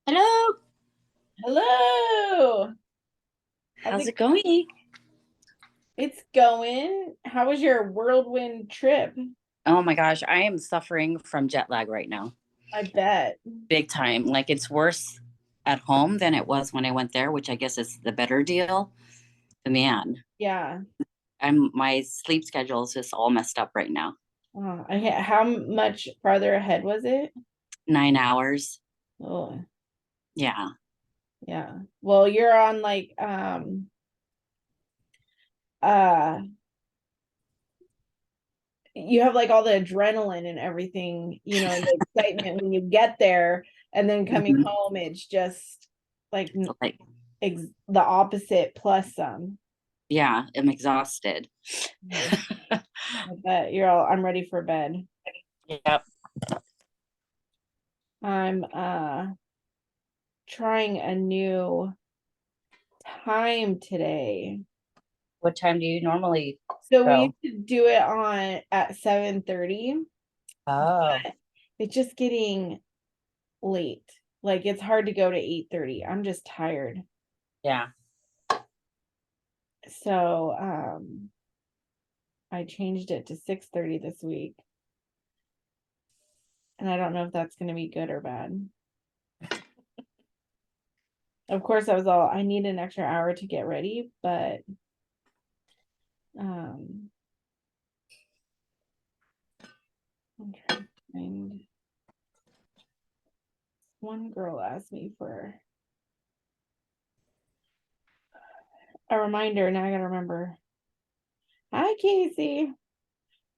Hello, Hello. How's how's it? it going? It's going. How was your whirlwind trip? Oh my gosh, I am suffering from jet lag right now. I bet. Big time. Like it's worse at home than it was when I went there, which I guess is the better deal. But man, Yeah. my sleep schedule is just all messed up right now. How much farther ahead was it? 9 hours. Oh, Yeah. yeah. Well, you're on like uh you have like all the adrenaline and everything, and the excitement when you get there, and then coming Mhm. home it's just like Like, the opposite plus some. yeah, I'm exhausted. Yeah. I bet you're all I'm ready for bed. Yep. I'm trying a new time today. What time do you normally So we go? used to do it on at 7:30, Oh, but it's just getting late. Like it's hard to go to 8:30. I'm just tired. yeah. So I changed it to 6:30 this week. And I don't know if that's gonna be good or bad. Of course, I need an extra hour to get ready, but um I'm trying to find one girl asked me for a reminder. Now I gotta remember. Hi, Casey.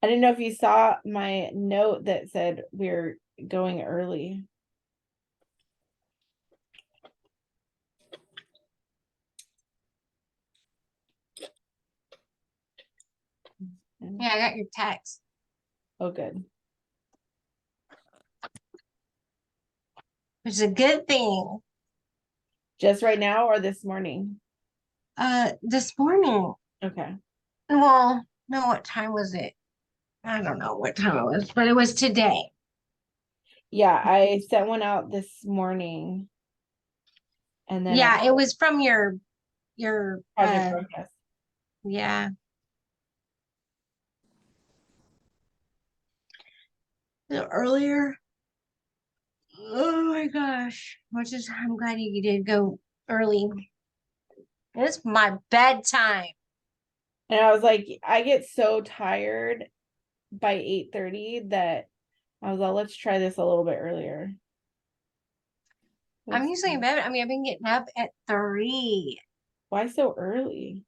I didn't know if you saw my note that said we're going early. fine. Yeah, I got your text. Oh, good. Which is a good thing. Just right now or this morning? This morning. Okay. Well, no, what time was it? I don't know what time it was, but it was today. Yeah, I sent one out this morning. And then Yeah, it was from your Project Broadcast. yeah. Earlier. Oh my gosh. I'm glad you did go early. It's my bedtime. And I was like, I get so tired by 8:30 that I was like, let's try this a little bit earlier. I'm usually in bed. I mean, I've been getting up at 3 Why so early?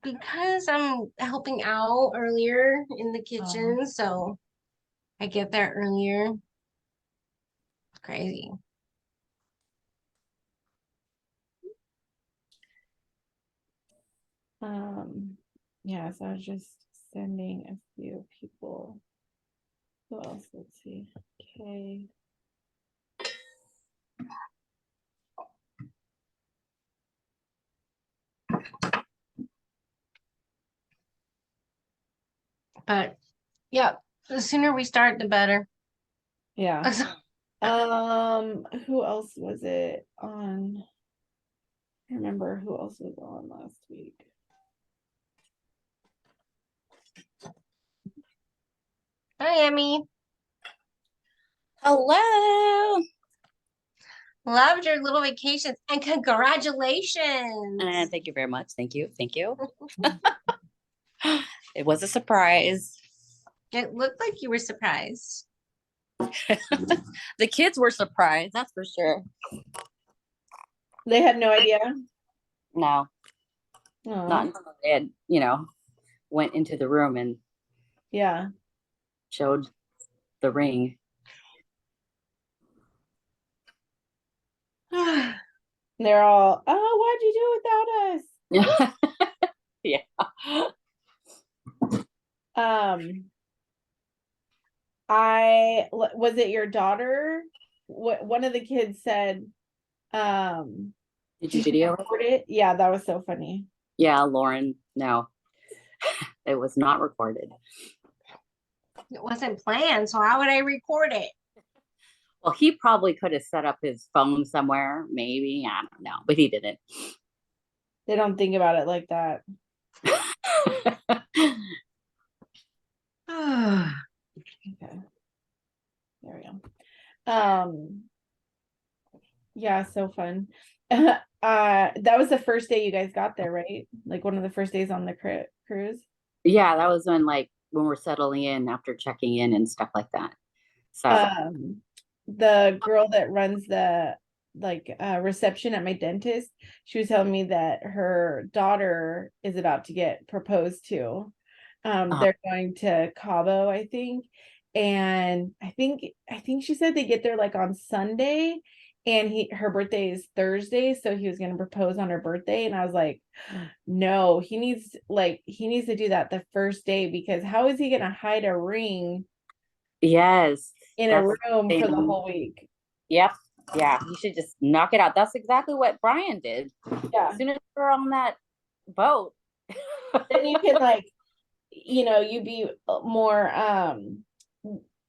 because I'm helping out earlier in the Oh. kitchen, so I get there earlier. It's crazy. Yeah, so I was just sending a few people. Who else? Let's see. Okay. But yeah, the sooner we start, the better. Yeah. Who else was it on? I remember who else was on last week. Hi, Emmy. Hello. Loved your little vacations and congratulations. Thank you very much. Thank you. Thank you. It was a surprise. It looked like you were surprised. The kids were surprised, that's for sure. They had no idea. No, Aw. not until they had, went into the room and Yeah. showed the ring. They're all, oh, why'd you do it without us? Yeah. Was it your daughter? What one of the kids said, Did you video it? record it? Yeah, that was so funny. Yeah, Lauren. No, it was not recorded. It wasn't planned, so how would I record it? Well, he probably could have set up his phone somewhere, maybe. I don't know, but he didn't. They don't think about it like that. Okay. There we go. Yeah, so fun. That was the first day you guys got there, right? Like one of the first days on the cruise. Yeah, that was when we're settling in after checking in and stuff like that. So The girl that runs the reception at my dentist, she was telling me that her daughter is about to get proposed to. They're going to Cabo, I think. And I think she said they get there like on Sunday, and her birthday is Thursday, so he was going to propose on her birthday. And I was like, no, he needs to do that the first day, because how is he going to hide a ring yes, in a room for the whole week? Yep. Yeah, you should just knock it out. That's exactly what Brian did. Yeah. As soon as we're on that boat, then you can you be more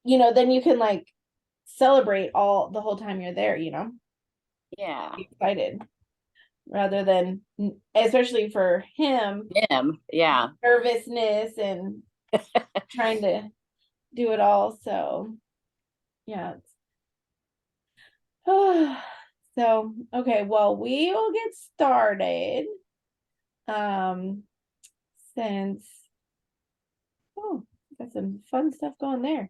then you can celebrate all the whole time you're there, yeah. be excited, rather than, especially for him, yeah. nervousness and trying to do it all. So yeah. So okay, well, we will get started. Since got some fun stuff going there.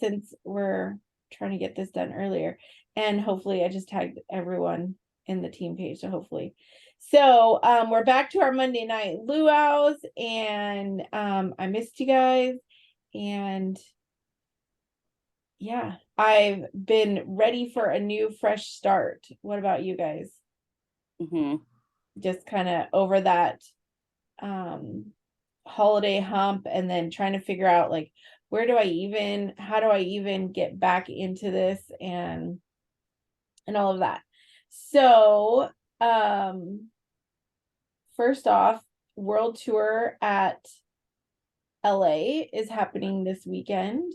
Since we're trying to get this done earlier, and hopefully I just tagged everyone in the team page, so hopefully. So we're back to our Monday night luau's, and I missed you guys, and yeah, I've been ready for a new fresh start. What about you guys? Mm-hmm. Just kind of over that um holiday hump, and then trying to figure out like how do I even get back into this and all of that. So first off, world tour at LA is happening this weekend.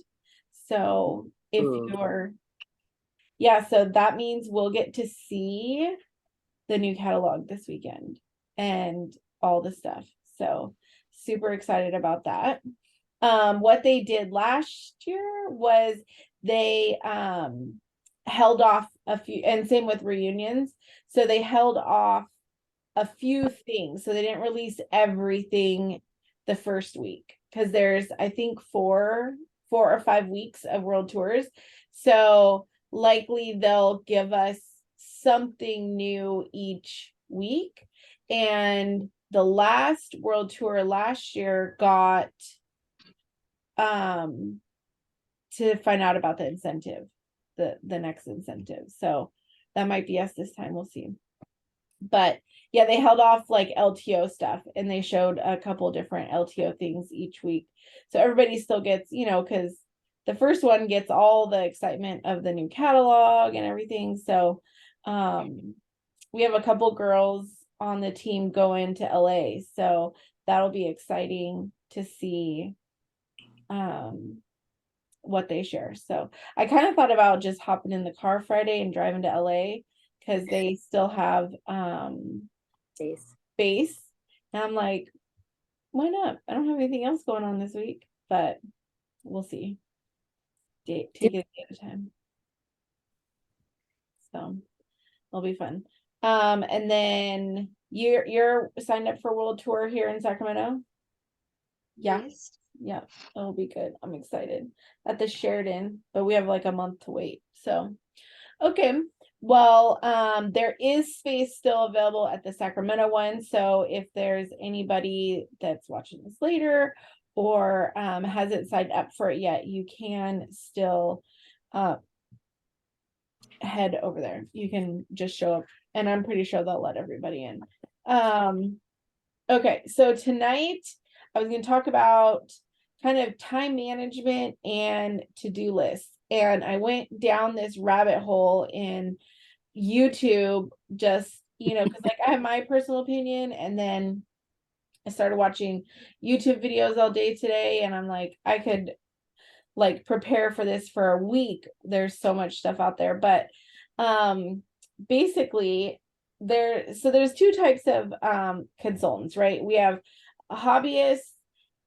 So if you're so that means we'll get to see the new catalog this weekend and all the stuff. So super excited about that. What they did last year was they held off a few, and same with reunions. So they held off a few things. So they didn't release everything the first week because there's, I think, 4 or 5 weeks of world tours. So likely they'll give us something new each week. And the last world tour last year got to find out about the incentive, the next incentive. So that might be us this time. We'll see. But yeah, they held off like LTO stuff, and they showed a couple different LTO things each week. So everybody still gets, because the first one gets all the excitement of the new catalog and everything. So we have a couple girls on the team going to LA. So that'll be exciting to see what they share. So I kind of thought about just hopping in the car Friday and driving to LA because they still have space. And I'm like, why not? I don't have anything else going on this week, but we'll see. Take it at a time. So it'll be fun. And then you're signed up for World Tour here in Sacramento? Yeah. Yes. Yeah, it'll be good. I'm excited at the Sheridan, but we have like a month to wait. So, okay. Well, there is space still available at the Sacramento one. So if there's anybody that's watching this later or hasn't signed up for it yet, you can still head over there. You can just show up, and I'm pretty sure they'll let everybody in. Okay, so tonight I was going to talk about kind of time management and to-do lists. And I went down this rabbit hole in YouTube, just, because like I have my personal opinion, and then I started watching YouTube videos all day today, and I'm like, I could like prepare for this for a week. There's so much stuff out there, but basically there's 2 types of consultants, right? We have hobbyists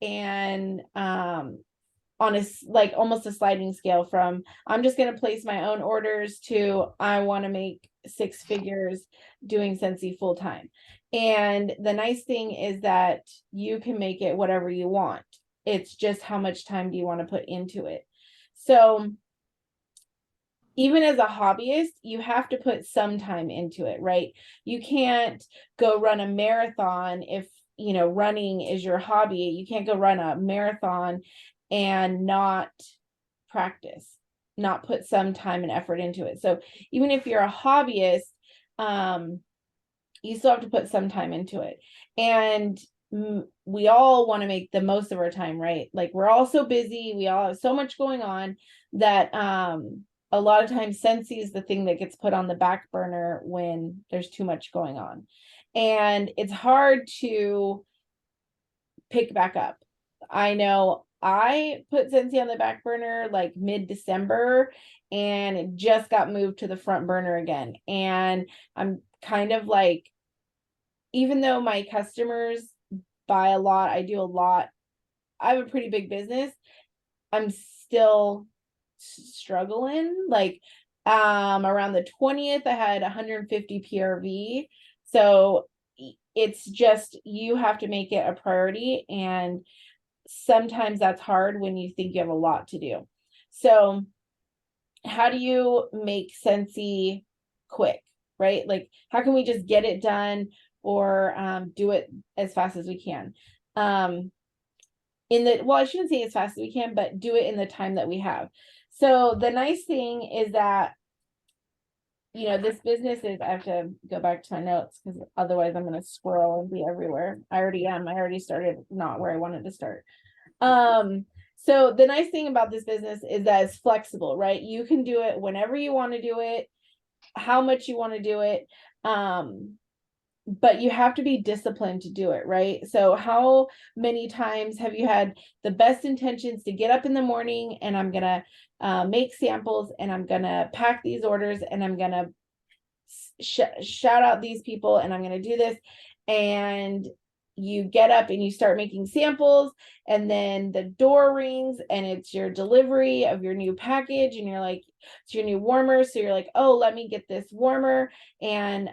and on a like almost a sliding scale from I'm just going to place my own orders to I want to make 6 figures doing Scentsy full time. And the nice thing is that you can make it whatever you want. It's just how much time do you want to put into it. So even as a hobbyist, you have to put some time into it, right? You can't go run a marathon if, running is your hobby. You can't go run a marathon and not practice, not put some time and effort into it. So even if you're a hobbyist, you still have to put some time into it. And we all want to make the most of our time, right? Like we're all so busy. We all have so much going on that a lot of times Scentsy is the thing that gets put on the back burner when there's too much going on. And it's hard to pick back up. I know I put Scentsy on the back burner like mid-December, and it just got moved to the front burner again. And I'm kind of like, even though my customers buy a lot, I do a lot, I have a pretty big business, I'm still struggling. Like around the 20th, I had 150 PRV. So it's just, you have to make it a priority. And sometimes that's hard when you think you have a lot to do. So how do you make Scentsy quick, right? Like how can we just get it done or do it as fast as we can? I shouldn't say as fast as we can, but do it in the time that we have. So the nice thing is that this business is, I have to go back to my notes because otherwise I'm going to scroll and be everywhere. I already am. I already started not where I wanted to start. So the nice thing about this business is that it's flexible, right? You can do it whenever you want to do it, how much you want to do it. But you have to be disciplined to do it, right? So how many times have you had the best intentions to get up in the morning and I'm gonna make samples and I'm gonna pack these orders and I'm gonna shout out these people and I'm gonna do this, and you get up and you start making samples and then the door rings and it's your delivery of your new package and you're like, it's your new warmer, so you're like, oh, let me get this warmer and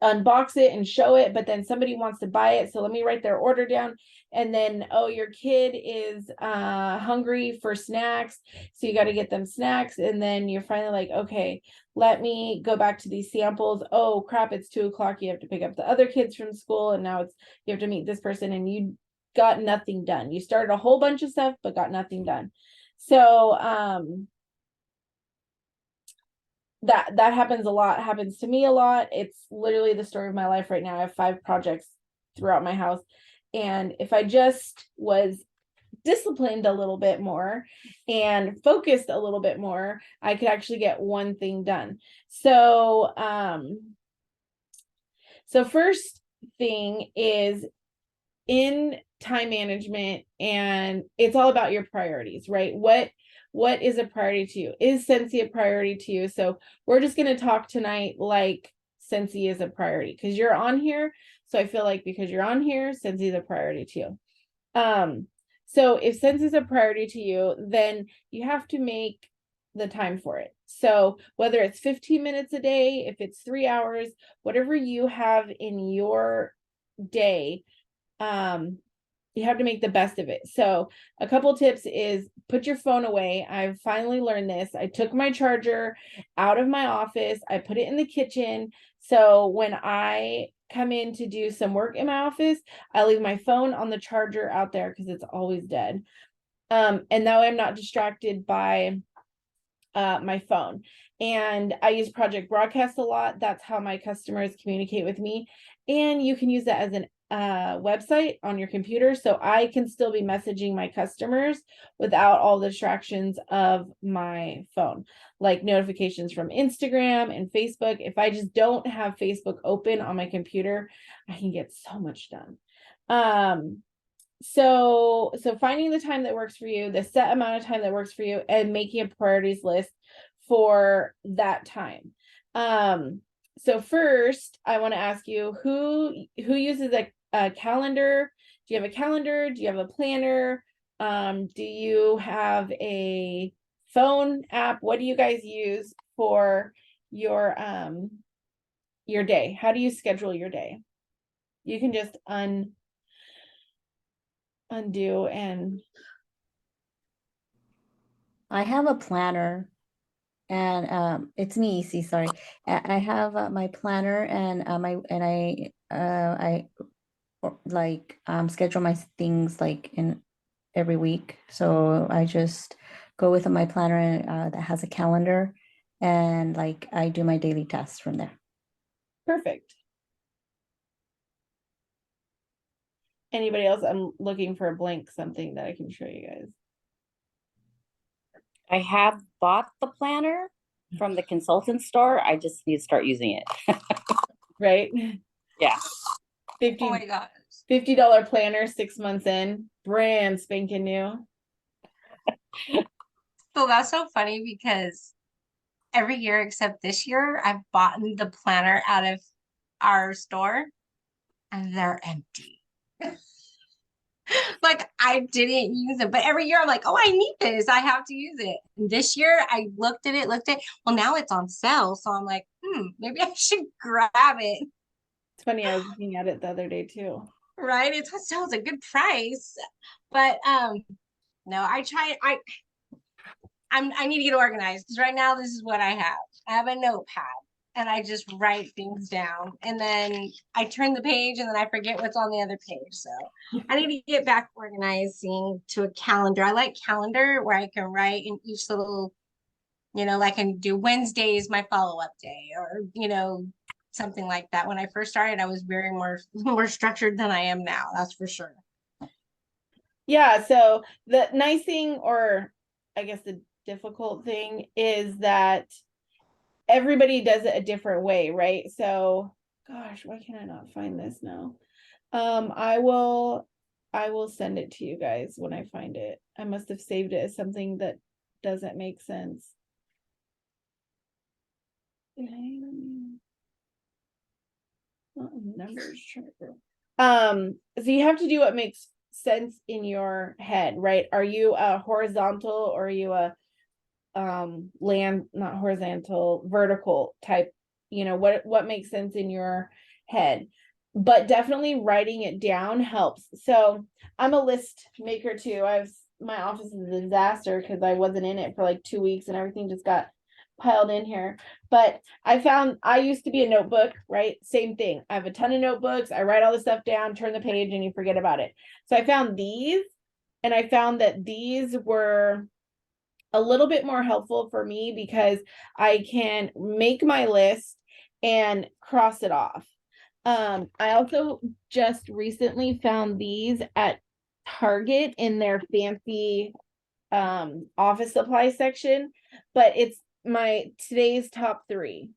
unbox it and show it, but then somebody wants to buy it, so let me write their order down. And then, oh, your kid is hungry for snacks, so you got to get them snacks. And then you're finally like, okay, let me go back to these samples. Oh crap, it's 2 o'clock, you have to pick up the other kids from school, and now it's, you have to meet this person, and you got nothing done. You started a whole bunch of stuff but got nothing done. So that happens a lot, happens to me a lot. It's literally the story of my life right now. I have 5 projects throughout my house, and if I just was disciplined a little bit more and focused a little bit more, I could actually get one thing done. So first thing is in time management, and it's all about your priorities, right? What is a priority to you? Is Scentsy a priority to you? So we're just going to talk tonight like Scentsy is a priority because you're on here. So I feel like because you're on here, Scentsy is a priority to you. So if Scentsy is a priority to you, then you have to make the time for it. So whether it's 15 minutes a day, if it's 3 hours, whatever you have in your day, you have to make the best of it. So a couple tips is put your phone away. I've finally learned this. I took my charger out of my office. I put it in the kitchen. So when I come in to do some work in my office, I leave my phone on the charger out there because it's always dead. And now I'm not distracted by my phone. And I use Project Broadcast a lot. That's how my customers communicate with me. And you can use that as an website on your computer, so I can still be messaging my customers without all the distractions of my phone, like notifications from Instagram and Facebook. If I just don't have Facebook open on my computer, I can get so much done. So finding the time that works for you, the set amount of time that works for you, and making a priorities list for that time. So first I want to ask you, who uses a calendar? Do you have a calendar? Do you have a planner? Do you have a phone app? What do you guys use for your day? How do you schedule your day? You can just undo and I have a planner, and it's me, see, sorry. I have my planner, and I like schedule my things like in every week. So I just go with my planner that has a calendar, and like I do my daily tasks from there. perfect. Anybody else? I'm looking for a blank something that I can show you guys. I have bought the planner from the consultant store. I just need to start using it. Right? Yeah. Oh my gosh. $50 planner, 6 months in, brand spanking new. So that's so funny because every year except this year, I've bought the planner out of our store and they're empty. Like I didn't use it, but every year I'm like, oh, I need this. I have to use it. And this year I looked at it. Well, now it's on sale. So I'm like, maybe I should grab it. It's funny, I was looking at it the other day too. Right? It's on sale. It's a good price. But no, I need to get organized because right now this is what I have. I have a notepad and I just write things down and then I turn the page and then I forget what's on the other page. So I need to get back organizing to a calendar. I like calendar where I can write in each little You know, like I can do Wednesdays my follow-up day, or something like that. When I first started, I was very more structured than I am now, that's for sure. Yeah, so the nice thing, or I guess the difficult thing, is that everybody does it a different way, right? So, gosh, why can I not find this now? I will send it to you guys when I find it. I must have saved it as something that doesn't make sense. Numbers tracker. So you have to do what makes sense in your head, right? Are you a horizontal, or are you a not horizontal, vertical type? What makes sense in your head? But definitely writing it down helps. So I'm a list maker too. My office is a disaster because I wasn't in it for like 2 weeks and everything just got piled in here. But I used to be a notebook, right? Same thing. I have a ton of notebooks. I write all the stuff down, turn the page, and you forget about it. So I found these, and I found that these were a little bit more helpful for me because I can make my list and cross it off. I also just recently found these at Target in their fancy office supply section, but it's my today's top 3.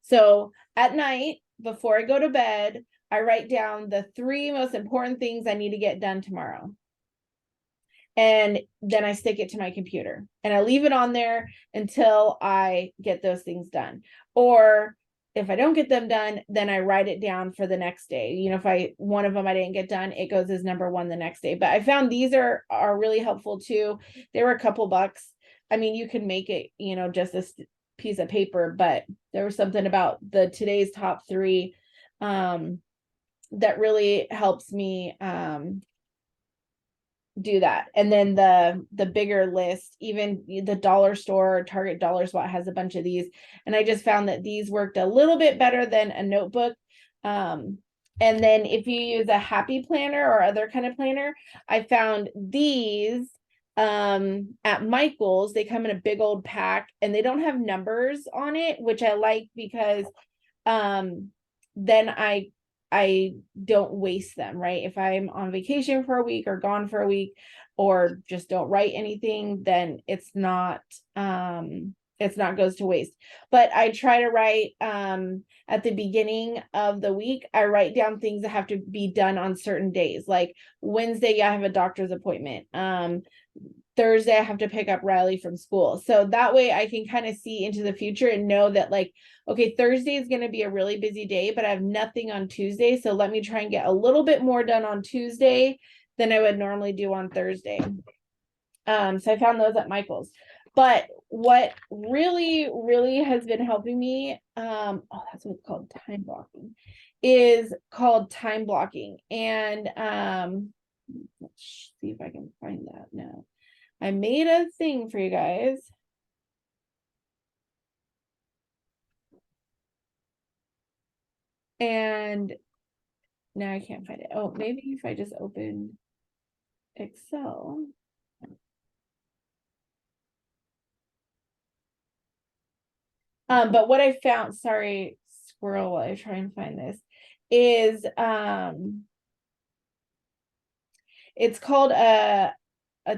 So at night, before I go to bed, I write down the 3 most important things I need to get done tomorrow. And then I stick it to my computer and I leave it on there until I get those things done. Or if I don't get them done, then I write it down for the next day. If one of them I didn't get done, it goes as number 1 the next day. But I found these are really helpful too. They were a couple bucks. I mean, you can make it, just a piece of paper, but there was something about the today's top 3 that really helps me do that. And then the bigger list, even the dollar store, Target Dollar Spot has a bunch of these, and I just found that these worked a little bit better than a notebook. And then if you use a happy planner or other kind of planner, I found these at Michael's. They come in a big old pack and they don't have numbers on it, which I like because then I don't waste them, right? If I'm on vacation for a week or gone for a week or just don't write anything, then it's not goes to waste. But I try to write at the beginning of the week, I write down things that have to be done on certain days. Like Wednesday, I have a doctor's appointment. Thursday, I have to pick up Riley from school. So that way I can kind of see into the future and know that, like, okay, Thursday is going to be a really busy day, but I have nothing on Tuesday. So let me try and get a little bit more done on Tuesday than I would normally do on Thursday. So I found those at Michael's. But what really, really has been helping me, that's what it's called, time blocking, is called time blocking. And let's see if I can find that now. I made a thing for you guys. And now I can't find it. Oh, maybe if I just open Excel. But what I found, sorry, squirrel, while I try and find this, is it's called a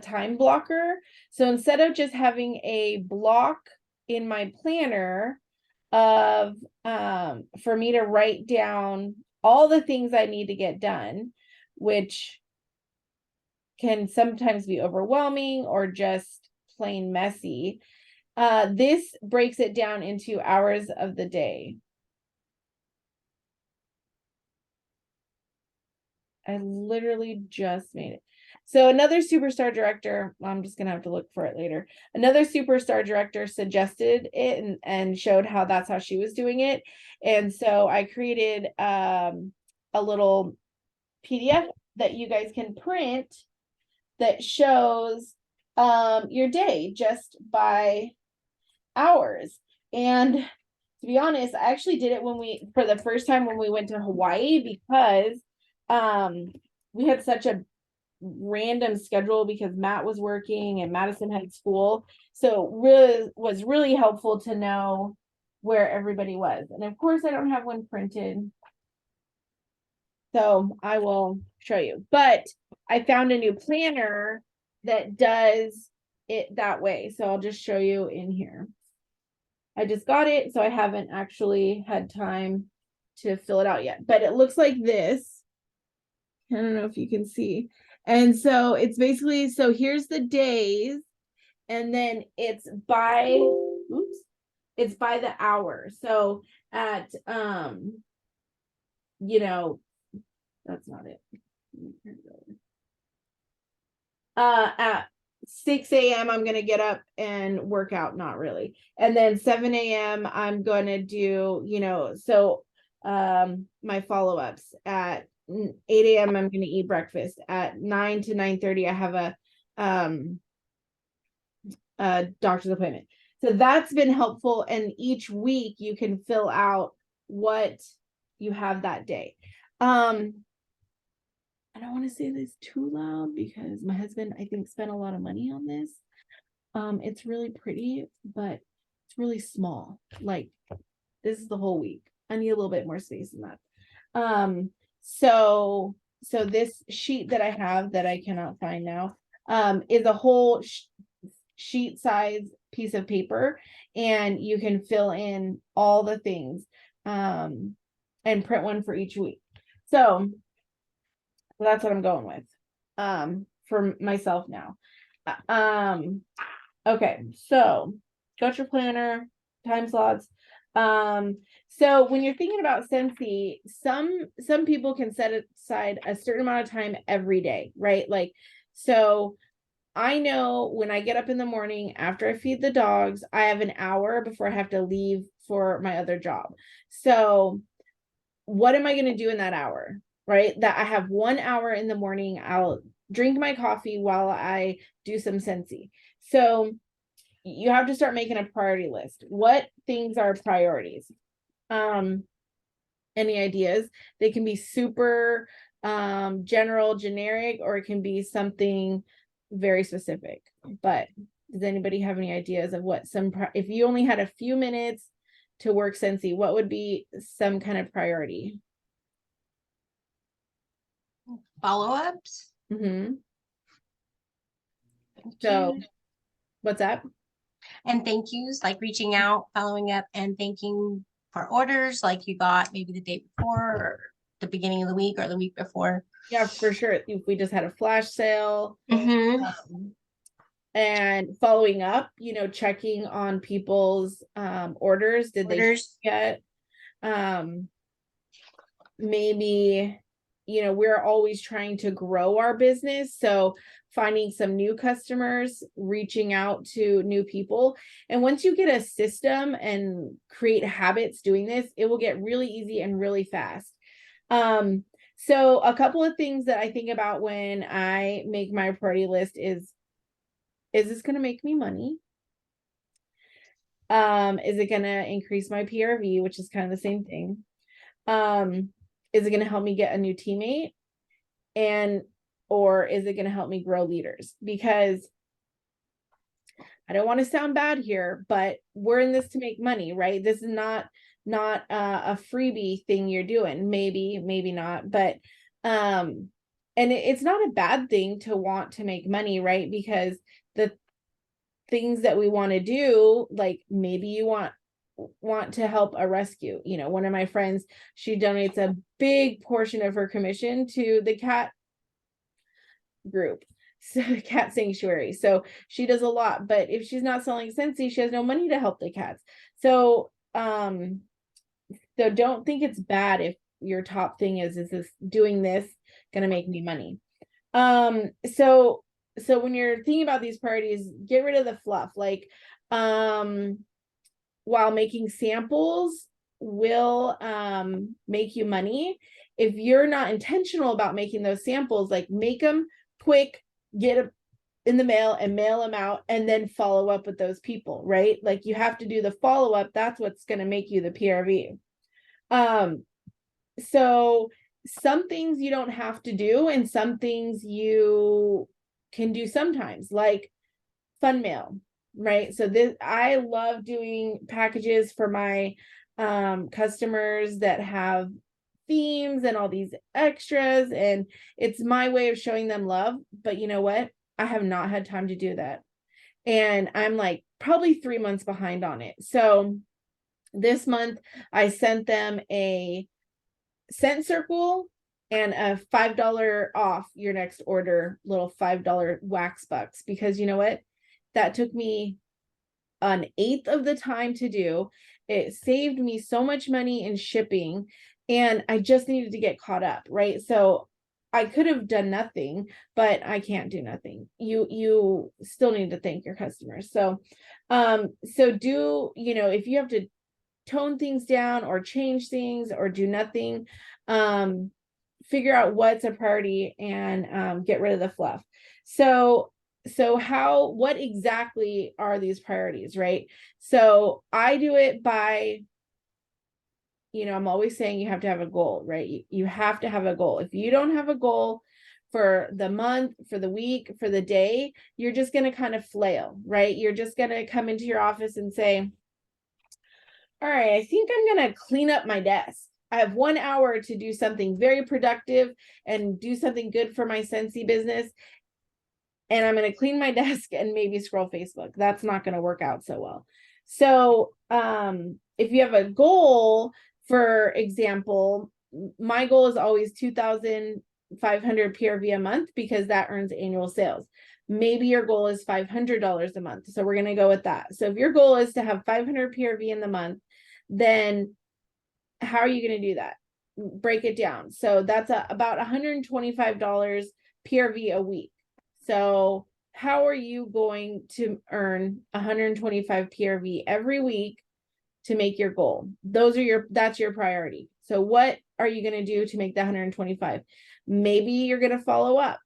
time blocker. So instead of just having a block in my planner of for me to write down all the things I need to get done, which can sometimes be overwhelming or just plain messy, this breaks it down into hours of the day. I literally just made it. So another superstar director, I'm just gonna have to look for it later. Another superstar director suggested it and showed how that's how she was doing it. And so I created a little PDF that you guys can print that shows your day just by hours. And to be honest, I actually did it for the first time when we went to Hawaii, because we had such a random schedule because Matt was working and Madison had school. So really was really helpful to know where everybody was. And of course I don't have one printed. So I will show you, but I found a new planner that does it that way. So I'll just show you in here. I just got it, so I haven't actually had time to fill it out yet, but it looks like this. I don't know if you can see. And so it's basically, so here's the days, and then it's by, oops, it's by the hour. So at, you know, that's not it. At 6 a.m. I'm gonna get up and work out, not really. And then 7 a.m. I'm gonna do, you know, so my follow-ups at 8 a.m. I'm gonna eat breakfast. At 9 to 9:30 I have a doctor's appointment. So that's been helpful. And each week you can fill out what you have that day. I don't want to say this too loud because my husband, I think, spent a lot of money on this. It's really pretty, but it's really small. Like, this is the whole week. I need a little bit more space than that. So this sheet that I have that I cannot find now, is a whole sheet size piece of paper, and you can fill in all the things, and print one for each week. So that's what I'm going with, for myself now. Okay, so got your planner, time slots. So when you're thinking about Scentsy, some people can set aside a certain amount of time every day, right? Like, so I know when I get up in the morning after I feed the dogs, I have an hour before I have to leave for my other job. So what am I going to do in that hour? Right? That I have 1 hour in the morning. I'll drink my coffee while I do some Scentsy. So you have to start making a priority list. What things are priorities? Any ideas? They can be super general, generic, or it can be something very specific. But does anybody have any ideas of what if you only had a few minutes to work Scentsy, what would be some kind of priority? Follow-ups. Mm-hmm. So what's that? And thank yous, like reaching out, following up, and thanking for orders like you got maybe the day before or the beginning of the week or the week before. Yeah, for sure. If we just had a flash sale, and following up, you know, checking on people's orders. Did they get maybe, you know, we're always trying to grow our business, so finding some new customers, reaching out to new people. And once you get a system and create habits doing this, it will get really easy and really fast. So a couple of things that I think about when I make my priority list is this going to make me money? Is it going to increase my PRV, which is kind of the same thing? Is it going to help me get a new teammate? Or is it going to help me grow leaders? Because I don't want to sound bad here, but we're in this to make money, right? This is not a freebie thing you're doing. Maybe not, but and it's not a bad thing to want to make money, right? Because the things that we want to do, like maybe you want to help a rescue. You know, one of my friends, she donates a big portion of her commission to the cat group, so cat sanctuary. So she does a lot, but if she's not selling Scentsy, she has no money to help the cats. So so don't think it's bad if your top thing is this doing this gonna make me money. So when you're thinking about these priorities, get rid of the fluff. Like while making samples will make you money, if you're not intentional about making those samples, like make them quick, get them in the mail and mail them out, and then follow up with those people, right? Like you have to do the follow-up. That's what's going to make you the PRV. So some things you don't have to do, and some things you can do sometimes, like fun mail, right? So this, I love doing packages for my customers that have themes and all these extras, and it's my way of showing them love. But you know what? I have not had time to do that. And I'm like probably 3 months behind on it. So this month I sent them a scent circle and a $5 off your next order little $5 wax bucks, because you know what? That took me an eighth of the time to do. It saved me so much money in shipping, and I just needed to get caught up, right? So I could have done nothing, but I can't do nothing. You still need to thank your customers. So do, you know, if you have to tone things down or change things or do nothing, figure out what's a priority and get rid of the fluff. So what exactly are these priorities, right? So I do it by, you know, I'm always saying you have to have a goal, right? You have to have a goal. If you don't have a goal for the month, for the week, for the day, you're just going to kind of flail, right? You're just going to come into your office and say, all right, I think I'm going to clean up my desk. I have 1 hour to do something very productive and do something good for my Scentsy business. And I'm going to clean my desk and maybe scroll Facebook. That's not going to work out so well. So if you have a goal, for example, my goal is always 2,500 PRV a month, because that earns annual sales. Maybe your goal is $500 a month. So we're going to go with that. So if your goal is to have 500 PRV in the month, then how are you going to do that? Break it down. So that's about $125 PRV a week. So how are you going to earn 125 PRV every week to make your goal? That's your priority. So what are you going to do to make the 125? Maybe you're going to follow up.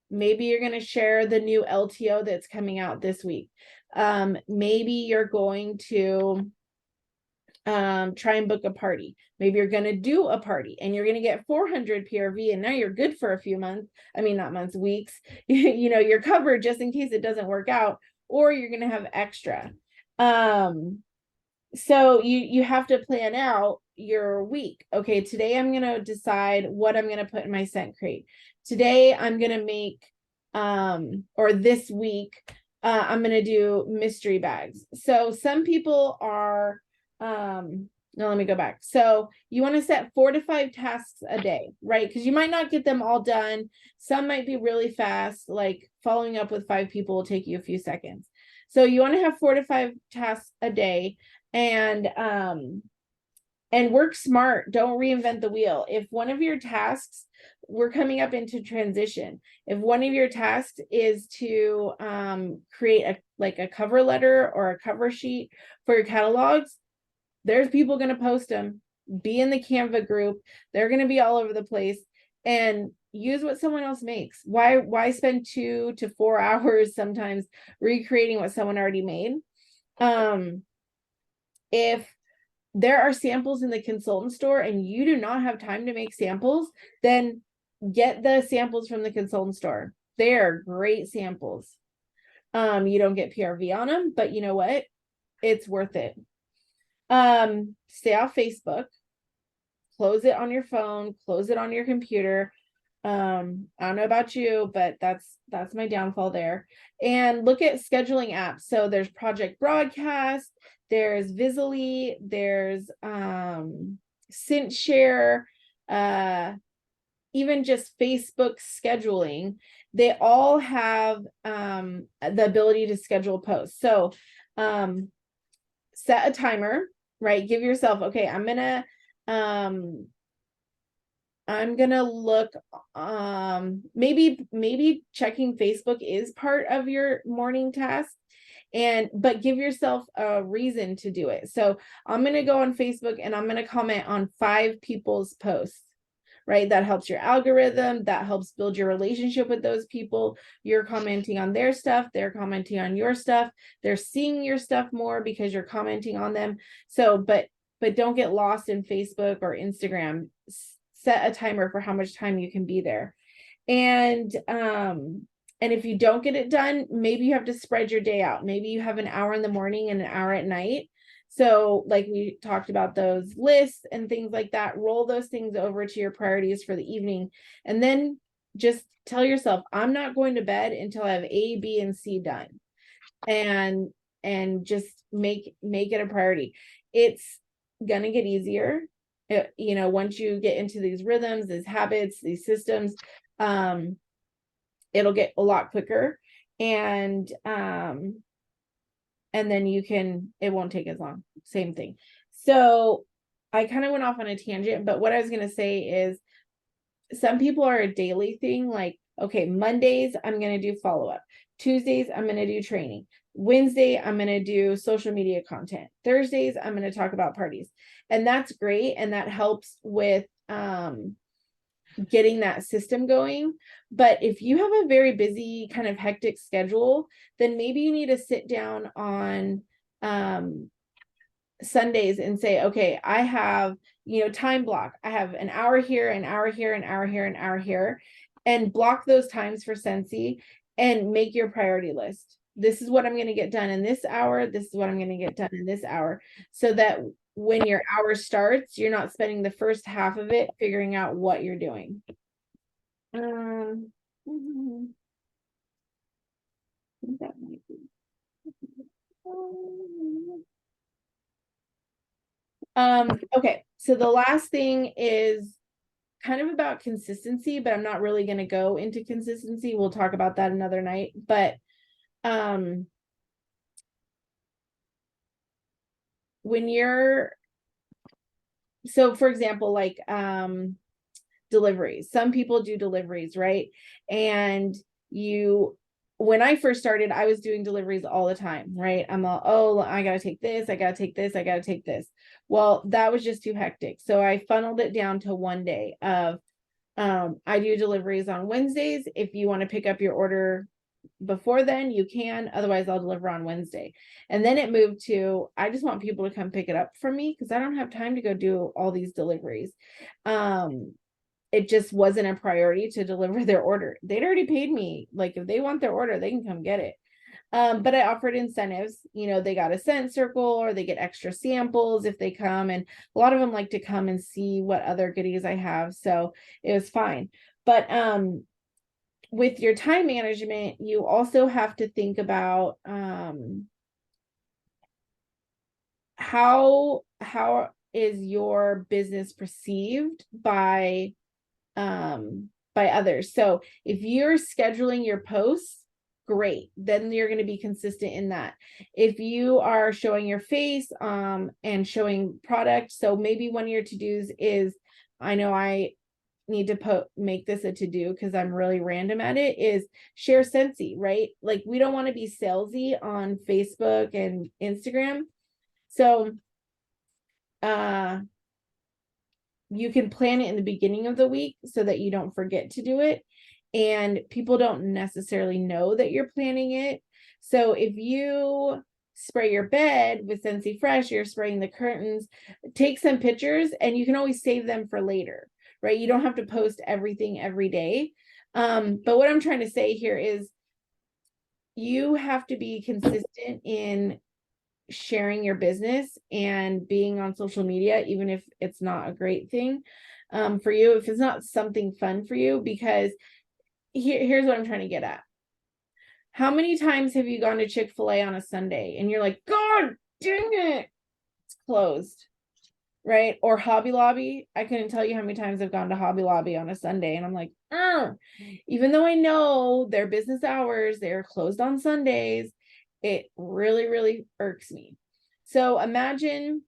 Maybe you're going to share the new LTO that's coming out this week. Maybe you're going to try and book a party. Maybe you're going to do a party and you're going to get 400 PRV, and now you're good for a few months. I mean, not months, weeks. You know, you're covered just in case it doesn't work out, or you're going to have extra. So you have to plan out your week. Okay, today I'm going to decide what I'm going to put in my scent crate. Today I'm going to make or this week I'm going to do mystery bags. So some people are no, let me go back. So you want to set 4 to 5 tasks a day, right? Because you might not get them all done. Some might be really fast, like following up with 5 people will take you a few seconds. So you want to have 4 to 5 tasks a day, and work smart. Don't reinvent the wheel. If one of your tasks, we're coming up into transition. If one of your tasks is to create a cover letter or a cover sheet for your catalogs, there's people going to post them. Be in the Canva group. They're going to be all over the place, and use what someone else makes. Why spend 2 to 4 hours sometimes recreating what someone already made? If there are samples in the consultant store and you do not have time to make samples, then get the samples from the consultant store. They are great samples. You don't get PRV on them, but you know what? It's worth it. Stay off Facebook. Close it on your phone. Close it on your computer. I don't know about you, but that's my downfall there. And look at scheduling apps. So there's Project Broadcast, there's Visily, there's Scent Share, even just Facebook scheduling. They all have the ability to schedule posts. So set a timer, right? Give yourself, okay, I'm gonna look, maybe checking Facebook is part of your morning task, but give yourself a reason to do it. So I'm gonna go on Facebook and I'm gonna comment on 5 people's posts, right? That helps your algorithm, that helps build your relationship with those people. You're commenting on their stuff, they're commenting on your stuff, they're seeing your stuff more because you're commenting on them. So, but don't get lost in Facebook or Instagram. set a timer for how much time you can be there. And if you don't get it done, maybe you have to spread your day out. Maybe you have an hour in the morning and an hour at night. So like we talked about those lists and things like that, roll those things over to your priorities for the evening. And then just tell yourself, I'm not going to bed until I have A, B, and C done. And just make it a priority. It's gonna get easier. You know, once you get into these rhythms, these habits, these systems, it'll get a lot quicker. And then it won't take as long. Same thing. So I kind of went off on a tangent, but what I was going to say is some people are a daily thing. Like, okay, Mondays, I'm going to do follow-up. Tuesdays, I'm going to do training. Wednesday, I'm going to do social media content. Thursdays, I'm going to talk about parties. And that's great. And that helps with getting that system going. But if you have a very busy kind of hectic schedule, then maybe you need to sit down on Sundays and say, okay, I have, time block. I have an hour here, an hour here, an hour here, an hour here, and block those times for Scentsy and make your priority list. This is what I'm going to get done in this hour. This is what I'm going to get done in this hour, so that when your hour starts, you're not spending the first half of it figuring out what you're doing. That might be. Okay, so the last thing is kind of about consistency, but I'm not really going to go into consistency. We'll talk about that another night. But when you're, so for example, like deliveries, some people do deliveries, right? And when I first started, I was doing deliveries all the time, right? I'm all, oh, I gotta take this, I gotta take this, I gotta take this. Well, that was just too hectic. So I funneled it down to one day of I do deliveries on Wednesdays. If you want to pick up your order before then, you can. Otherwise, I'll deliver on Wednesday. And then it moved to, I just want people to come pick it up from me because I don't have time to go do all these deliveries. It just wasn't a priority to deliver their order. They'd already paid me. Like, if they want their order, they can come get it. But I offered incentives. They got a scent circle, or they get extra samples if they come. And a lot of them like to come and see what other goodies I have. So it was fine. But with your time management, you also have to think about how is your business perceived by others. So if you're scheduling your posts, great, then you're going to be consistent in that. If you are showing your face and showing product, so maybe one of your to-dos is, I know I need to make this a to-do because I'm really random at it, is share Scentsy, right? Like, we don't want to be salesy on Facebook and Instagram. So you can plan it in the beginning of the week so that you don't forget to do it. And people don't necessarily know that you're planning it. So if you spray your bed with Scentsy Fresh, you're spraying the curtains, take some pictures, and you can always save them for later, right? You don't have to post everything every day. But what I'm trying to say here is you have to be consistent in sharing your business and being on social media, even if it's not a great thing for you, if it's not something fun for you, because here's what I'm trying to get at. How many times have you gone to Chick-fil-A on a Sunday and you're like, God dang it, it's closed, right? Or Hobby Lobby. I couldn't tell you how many times I've gone to Hobby Lobby on a Sunday and I'm like, even though I know their business hours, they're closed on Sundays, it really, really irks me. So imagine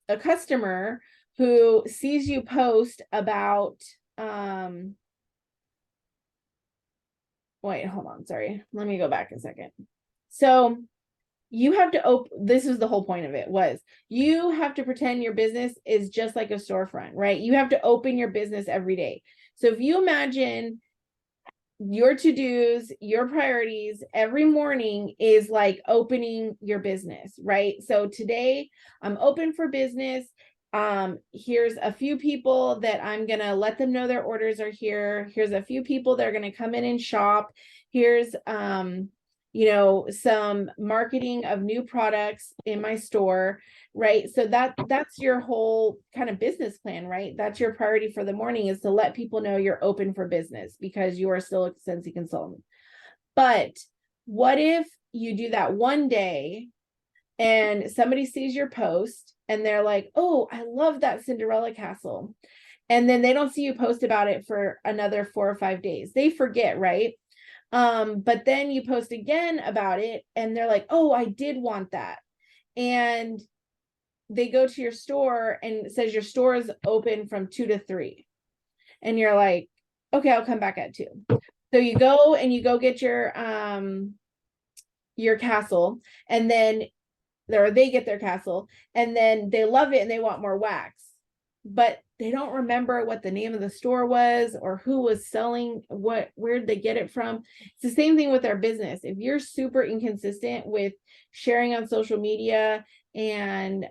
a customer who sees you post about, wait, hold on, sorry. Let me go back a second. So you have to this is the whole point of it, was you have to pretend your business is just like a storefront, right? You have to open your business every day. So if you imagine your to-dos, your priorities every morning is like opening your business, right? So today I'm open for business. here's a few people that I'm gonna let them know their orders are here. Here's a few people that are gonna come in and shop. Here's some marketing of new products in my store, right? So that's your whole kind of business plan, right? That's your priority for the morning, is to let people know you're open for business because you are still a Scentsy consultant. But what if you do that one day and somebody sees your post and they're like, oh, I love that Cinderella castle. And then they don't see you post about it for another 4 or 5 days. They forget, right? But then you post again about it and they're like, oh, I did want that. And they go to your store and it says your store is open from 2 to 3. And you're like, okay, I'll come back at 2. So you go and you go get your castle, and then they get their castle, and then they love it and they want more wax, but they don't remember what the name of the store was or who was selling what, where'd they get it from. It's the same thing with our business. If you're super inconsistent with sharing on social media and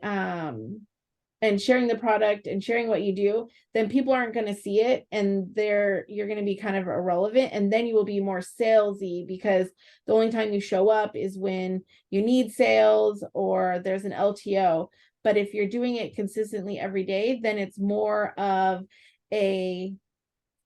sharing the product and sharing what you do, then people aren't going to see it, and you're going to be kind of irrelevant, and then you will be more salesy because the only time you show up is when you need sales or there's an LTO. But if you're doing it consistently every day, then it's more of a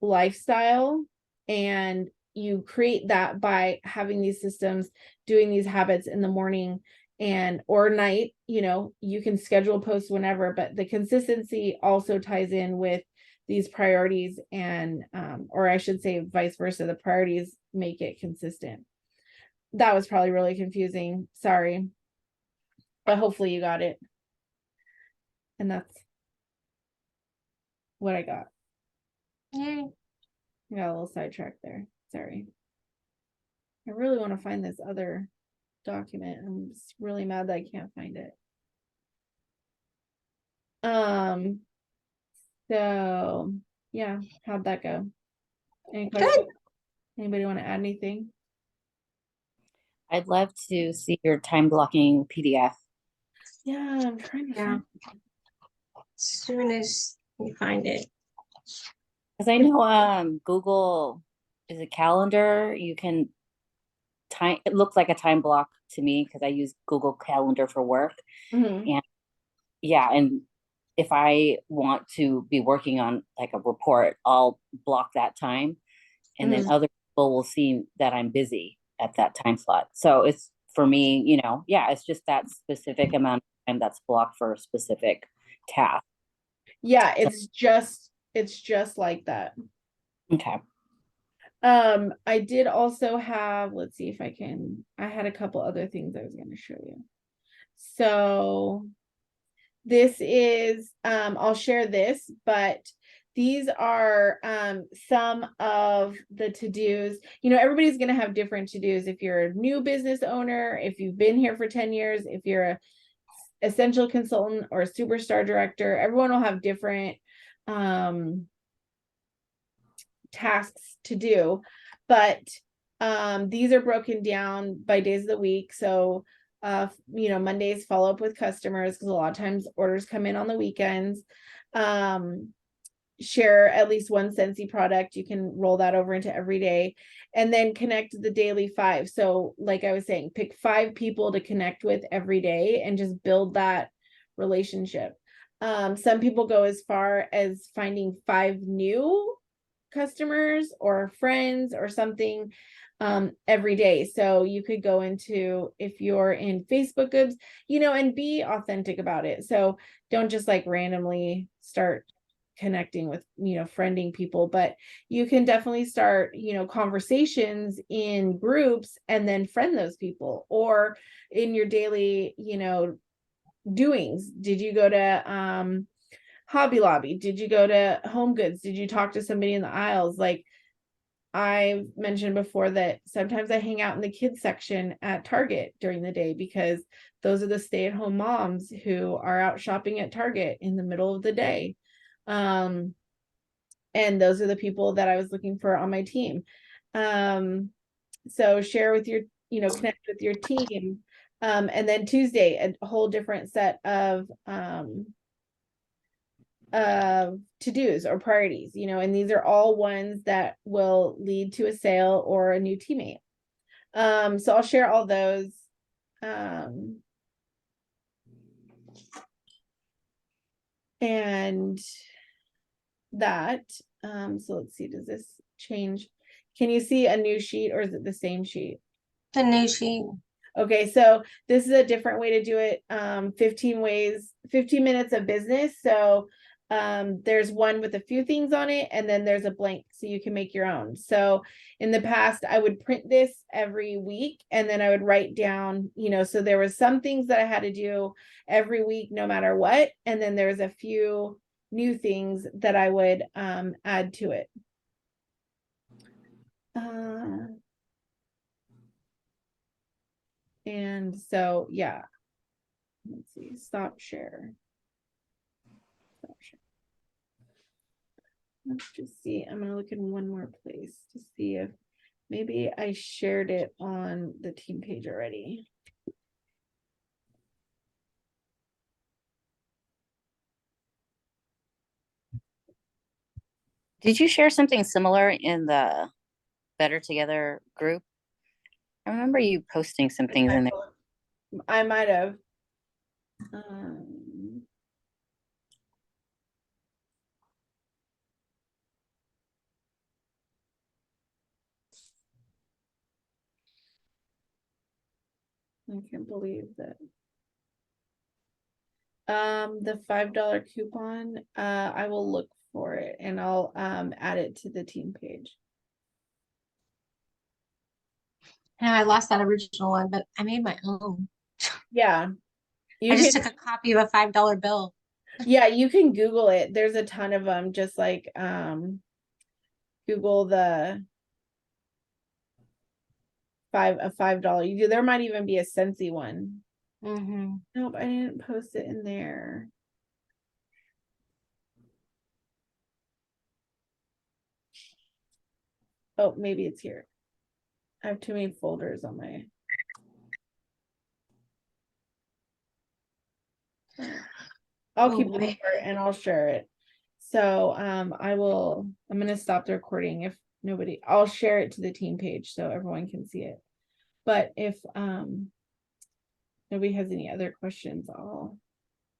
lifestyle, and you create that by having these systems, doing these habits in the morning and or night. You can schedule posts whenever, but the consistency also ties in with these priorities, and or I should say vice versa, the priorities make it consistent. That was probably really confusing, sorry, but hopefully you got it. And that's what I got. Yay. I got a little sidetracked there, sorry. I really want to find this other document. I'm just really mad that I can't find it. So yeah, how'd that go? Any questions? Anybody want to add anything? I'd love to see your time blocking PDF. Yeah, I'm trying to Yeah. find. As soon as we find it. Because I know Google is a calendar. You can time, it looks like a time block to me because I use Google Calendar for work. Mhm. And yeah, and if I want to be working on like a report, I'll block that time, and then other people will see that I'm busy at that time slot. So it's for me, yeah, it's just that specific amount of time that's blocked for a specific task. Yeah, it's just like that. Okay. I did also have, let's see if I had a couple other things I was going to show you. So this is, I'll share this, but these are some of the to-dos. Everybody's going to have different to-dos. If you're a new business owner, if you've been here for 10 years, if you're a essential consultant or a superstar director, everyone will have different tasks to do. But these are broken down by days of the week. So Mondays follow up with customers, because a lot of times orders come in on the weekends. Share at least one Scentsy product. You can roll that over into every day, and then connect the daily 5. So like I was saying, pick 5 people to connect with every day and just build that relationship. Some people go as far as finding 5 new customers or friends or something every day. So you could go into, if you're in Facebook groups, and be authentic about it. So don't just like randomly start connecting with, friending people, but you can definitely start, conversations in groups and then friend those people, or in your daily, doings. Did you go to Hobby Lobby? Did you go to Home Goods? Did you talk to somebody in the aisles? Like I've mentioned before that sometimes I hang out in the kids section at Target during the day, because those are the stay-at-home moms who are out shopping at Target in the middle of the day. And those are the people that I was looking for on my team. So share with your, connect with your team. And then Tuesday, a whole different set of of to-dos or priorities, you know, and these are all ones that will lead to a sale or a new teammate. So I'll share all those. And that, so let's see, does this change? Can you see a new sheet or is it the same sheet? The new sheet. Okay, so this is a different way to do it. 15 minutes of business. So there's one with a few things on it, and then there's a blank, so you can make your own. So in the past, I would print this every week, and then I would write down, you know, so there was some things that I had to do every week, no matter what, and then there's a few new things that I would add to it. And so, yeah, let's see, stop share. Stop share. Let's just see, I'm gonna look in one more place to see if maybe I shared it on the team page already. Did you share something similar in the Better Together group? I remember you posting some things in there. I might have. I can't believe that. The $5 coupon, I will look for it and I'll add it to the team page. And I lost that original one, but I made my own. Yeah. I just took a copy of a $5 bill. Yeah, you can Google it. There's a ton of them. Just like Google the $5. You do. There might even be a Scentsy one. Nope, I didn't post it in there. Oh, maybe it's here. I have too many folders on my. I'll keep looking for it and I'll share it. So I'm gonna stop the recording if nobody, I'll share it to the team page so everyone can see it. But if nobody has any other questions, I'll